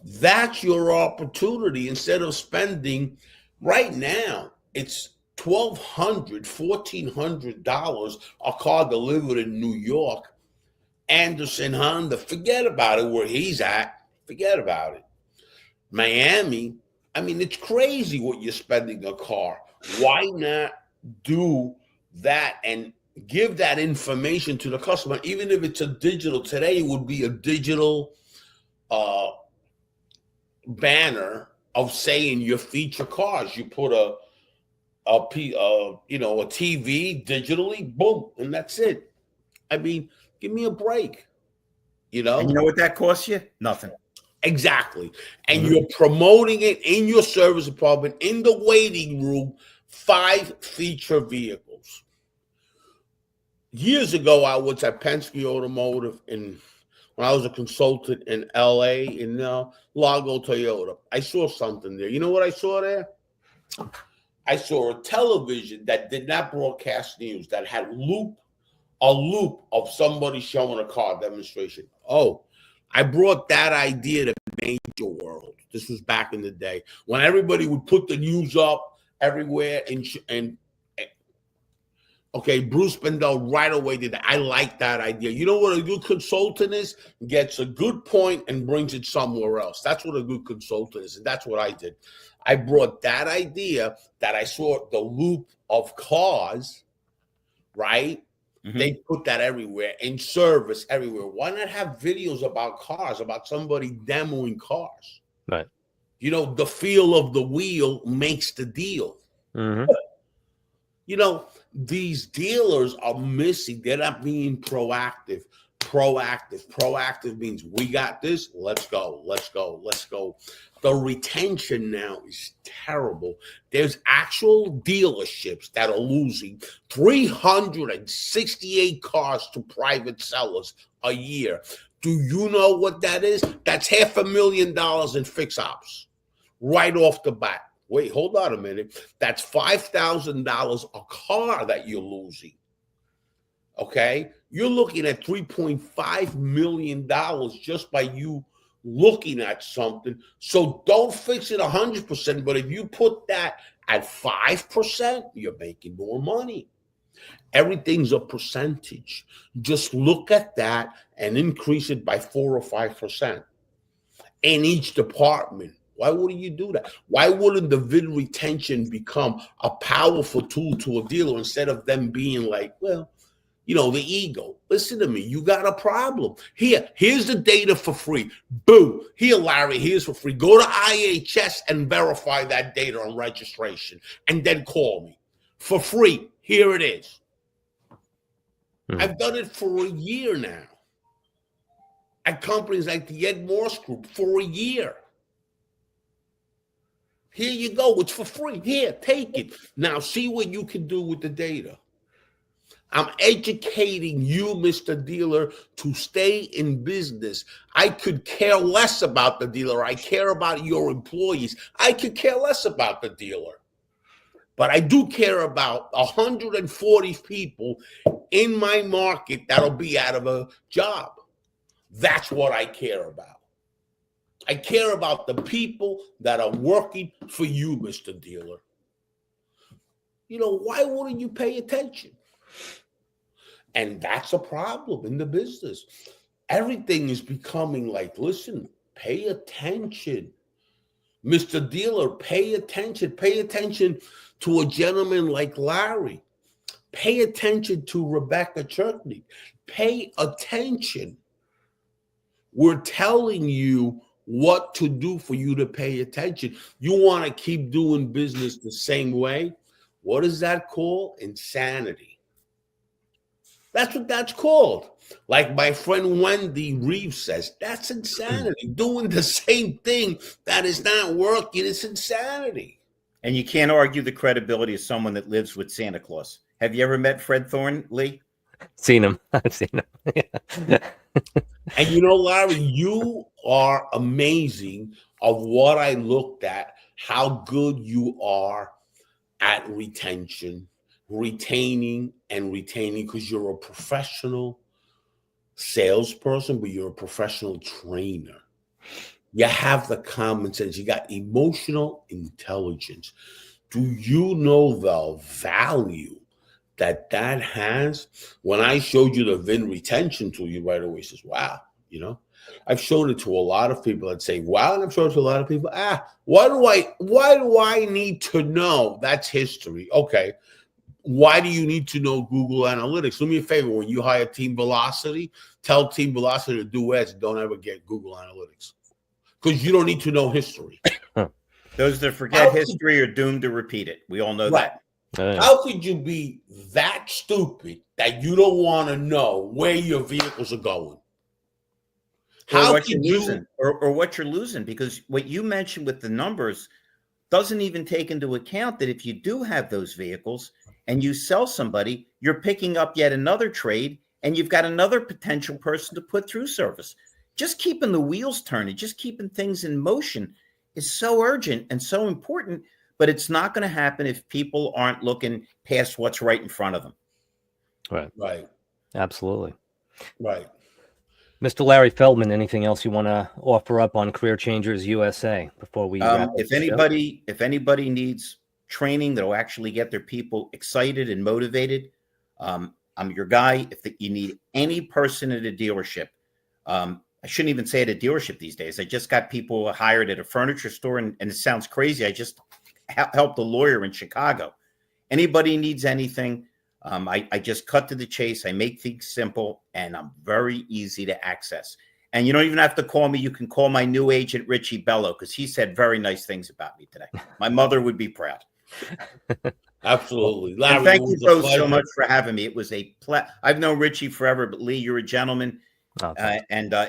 That's your opportunity. Instead of spending right now, it's $1,200, $1,400 a car delivered in New York. Anderson Honda, forget about it where he's at. Forget about it. Miami, I mean, it's crazy what you're spending a car. Why not do that and give that information to the customer? Even if it's a digital, today it would be a digital banner of saying your feature cars. You put a TV digitally, boom, and that's it. I mean, give me a break. You know? And you know what that costs you? Nothing. Exactly. And you're promoting it in your service department, in the waiting room, 5 feature vehicles. Years ago, I was at Penske Automotive when I was a consultant in LA in Largo, Toyota. I saw something there. You know what I saw there? I saw a television that did not broadcast news, that had a loop of somebody showing a car demonstration. Oh, I brought that idea to Major World. This was back in the day when everybody would put the news up everywhere. And okay, Bruce Bendel right away did that. I like that idea. You know what a good consultant is? Gets a good point and brings it somewhere else. That's what a good consultant is. And that's what I did. I brought that idea that I saw the loop of cars, right? They put that everywhere, in service everywhere. Why not have videos about cars, about somebody demoing cars? Right. You know, the feel of the wheel makes the deal. You know, these dealers are missing. They're not being proactive. Proactive means we got this. Let's go. The retention now is terrible. There's actual dealerships that are losing 368 cars to private sellers a year. Do you know what that is? That's $500,000 in fix ops right off the bat. Wait, hold on a minute. That's $5,000 a car that you're losing. Okay? You're looking at $3.5 million just by you looking at something. So don't fix it 100%, but if you put that at 5%, you're making more money. Everything's a percentage. Just look at that and increase it by 4 or 5% in each department. Why wouldn't you do that? Why wouldn't the VIN retention become a powerful tool to a dealer instead of them being like, well, you know, the ego. Listen to me. You got a problem. Here's the data for free. Boom. Here, Larry, here's for free. Go to IHS and verify that data on registration and then call me. For free. Here it is. I've done it for a year now. At companies like the Ed Morse Group for a year. Here you go. It's for free. Here, take it. Now see what you can do with the data. I'm educating you, Mr. Dealer, to stay in business. I could care less about the dealer. I care about your employees. I could care less about the dealer. But I do care about 140 people in my market that'll be out of a job. That's what I care about. I care about the people that are working for you, Mr. Dealer. You know, why wouldn't you pay attention? And that's a problem in the business. Everything is becoming like, listen, pay attention. Mr. Dealer, pay attention. Pay attention to a gentleman like Larry. Pay attention to Rebecca Churkney. Pay attention. We're telling you what to do for you to pay attention. You want to keep doing business the same way? What is that called? Insanity. That's what that's called. Like my friend Wendy Reeves says, that's insanity. Doing the same thing that is not working is insanity. And you can't argue the credibility of someone that lives with Santa Claus. Have you ever met Fred Thorne, Lee? Seen him. I've seen him. And you know, Larry, you are amazing of what I looked at, how good you are at retention. Retaining, because you're a professional salesperson, but you're a professional trainer. You have the common sense. You got emotional intelligence. Do you know the value that has? When I showed you the VIN retention tool, you right away says, wow, you know, I've shown it to a lot of people that say, wow, and I've shown it to a lot of people, why do I need to know? That's history. Okay. Why do you need to know Google Analytics? Do me a favor. When you hire Team Velocity, tell Team Velocity to do ads. Don't ever get Google Analytics because you don't need to know history. Those that forget history are doomed to repeat it. We all know that. How could you be that stupid that you don't want to know where your vehicles are going? How what you're could you? losing, or what you're losing, because what you mentioned with the numbers doesn't even take into account that if you do have those vehicles and you sell somebody, you're picking up yet another trade and you've got another potential person to put through service. Just keeping the wheels turning, just keeping things in motion is so urgent and so important, but it's not going to happen if people aren't looking past what's right in front of them. Right. Right. Absolutely. Right. Mr. Larry Feldman, anything else you want to offer up on Career Changers USA before we wrap up If the show? anybody needs training that'll actually get their people excited and motivated, I'm your guy. If you need any person at a dealership, I shouldn't even say at a dealership these days. I just got people hired at a furniture store, and it sounds crazy. I just helped a lawyer in Chicago. Anybody needs anything, I just cut to the chase. I make things simple, and I'm very easy to access. And you don't even have to call me. You can call my new agent, Richie Bello, because he said very nice things about me today. My mother would be proud. Absolutely. Larry, And thank it you was a both so pleasure. much for having me. It was a I've known Richie forever, but Lee, you're a gentleman. Oh, thanks.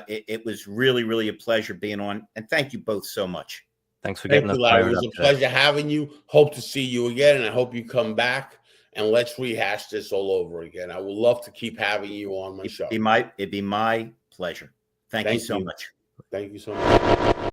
It was really, really a pleasure being on. And thank you both so much. Thanks for Thank getting you, us Larry. It fired was up a today. pleasure having you. Hope to see you again, and I hope you come back and let's rehash this all over again. I would love to keep having you on my show. It'd be my pleasure. Thank you so much. Thank you so much.